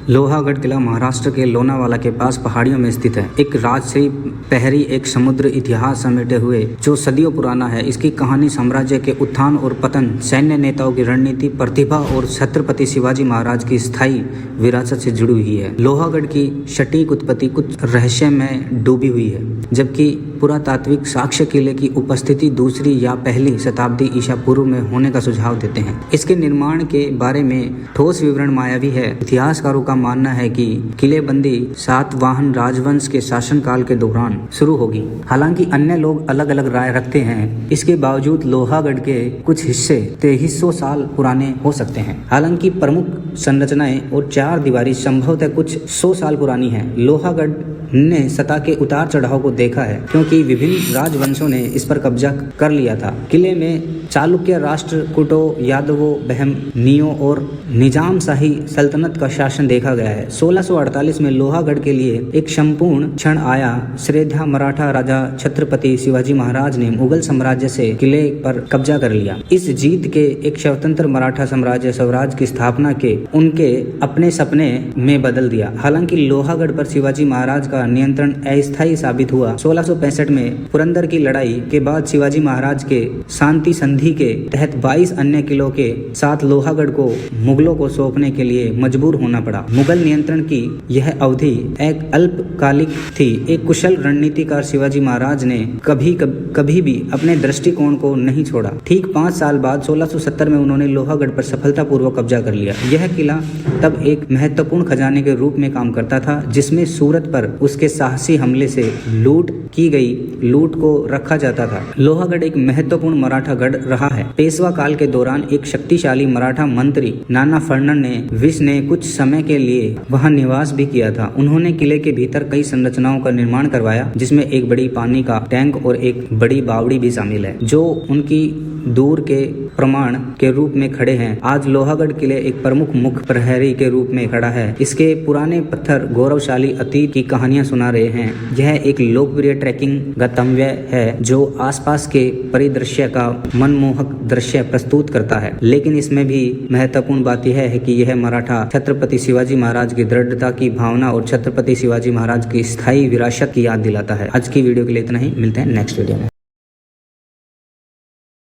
लोहागढ़ किला महाराष्ट्र के लोनावाला के पास पहाड़ियों में स्थित है। एक राजश्री पहरी एक समुद्र इतिहास समेटे हुए जो सदियों पुराना है। इसकी कहानी साम्राज्य के उत्थान और पतन, सैन्य नेताओं की रणनीति, प्रतिभा और छत्रपति शिवाजी महाराज की स्थायी विरासत से जुड़ी हुई है। लोहागढ़ की सटीक उत्पत्ति कुछ रहस्य में डूबी हुई है, जबकि पुरातात्विक साक्ष्य किले की उपस्थिति दूसरी या पहली शताब्दी ईसा पूर्व में होने का सुझाव देते हैं। इसके निर्माण के बारे में ठोस विवरण मायावी है। इतिहासकारों का मानना है कि किलेबंदी सातवाहन राजवंश के शासनकाल के दौरान शुरू होगी। हालांकि अन्य लोग अलग अलग राय रखते हैं। इसके बावजूद लोहागढ़ के कुछ हिस्से 2300 साल पुराने हो सकते हैं। हालांकि प्रमुख संरचनाएं और चार दीवारी संभवतः कुछ 100 साल पुरानी है। लोहागढ़ ने सतह के उतार चढ़ाव को देखा है, क्योंकि विभिन्न राजवंशों ने इस पर कब्जा कर लिया था। किले में चालुक्य, राष्ट्रकूटों, यादवों, बहमनियों और निजाम शाही सल्तनत का शासन देखा गया है। 1648 में लोहागढ़ के लिए एक संपूर्ण क्षण आया। श्रेष्ठ मराठा राजा छत्रपति शिवाजी महाराज ने मुगल साम्राज्य से किले पर कब्जा कर लिया। इस जीत के एक स्वतंत्र मराठा साम्राज्य स्वराज की स्थापना के उनके अपने सपने में बदल दिया। हालांकि लोहागढ़ पर शिवाजी महाराज का नियंत्रण अस्थायी साबित हुआ। 1665 में पुरंदर की लड़ाई के बाद शिवाजी महाराज के शांति संधि के तहत 22 अन्य किलों के साथ लोहागढ़ को मुगलों को सौंपने के लिए मजबूर होना पड़ा। मुगल नियंत्रण की यह अवधि एक अल्पकालिक थी। एक कुशल रणनीतिकार शिवाजी महाराज ने कभी भी अपने दृष्टिकोण को नहीं छोड़ा। ठीक 5 साल बाद 1670 में उन्होंने लोहागढ़ पर सफलतापूर्वक कब्जा कर लिया। यह किला तब एक महत्वपूर्ण खजाने के रूप में काम करता था, जिसमें सूरत पर उसके साहसी हमले से लूट की गई लूट को रखा जाता था। लोहागढ़ एक महत्वपूर्ण मराठा गढ़ रहा है। पेशवा काल के दौरान एक शक्तिशाली मराठा मंत्री नाना फर्नांड ने कुछ समय के लिए वहां निवास भी किया था। उन्होंने किले के भीतर कई संरचनाओं का निर्माण करवाया, जिसमें एक बड़ी पानी का टैंक और एक बड़ी बावड़ी भी शामिल है, जो उनकी दूर के प्रमाण के रूप में खड़े हैं। आज लोहागढ़ किले एक प्रमुख मुख्य प्रहरी के रूप में खड़ा है। इसके पुराने पत्थर गौरवशाली अतीत की कहानियां सुना रहे हैं। यह एक लोकप्रिय ट्रैकिंग गंतव्य है जो आसपास के परिदृश्य का मनमोहक दृश्य प्रस्तुत करता है। लेकिन इसमें भी महत्वपूर्ण बात यह है कि यह मराठा छत्रपति शिवाजी महाराज की दृढ़ता की भावना और छत्रपति शिवाजी महाराज की स्थायी विरासत की याद दिलाता है। आज की वीडियो के लिए इतना ही। मिलते हैं नेक्स्ट वीडियो में।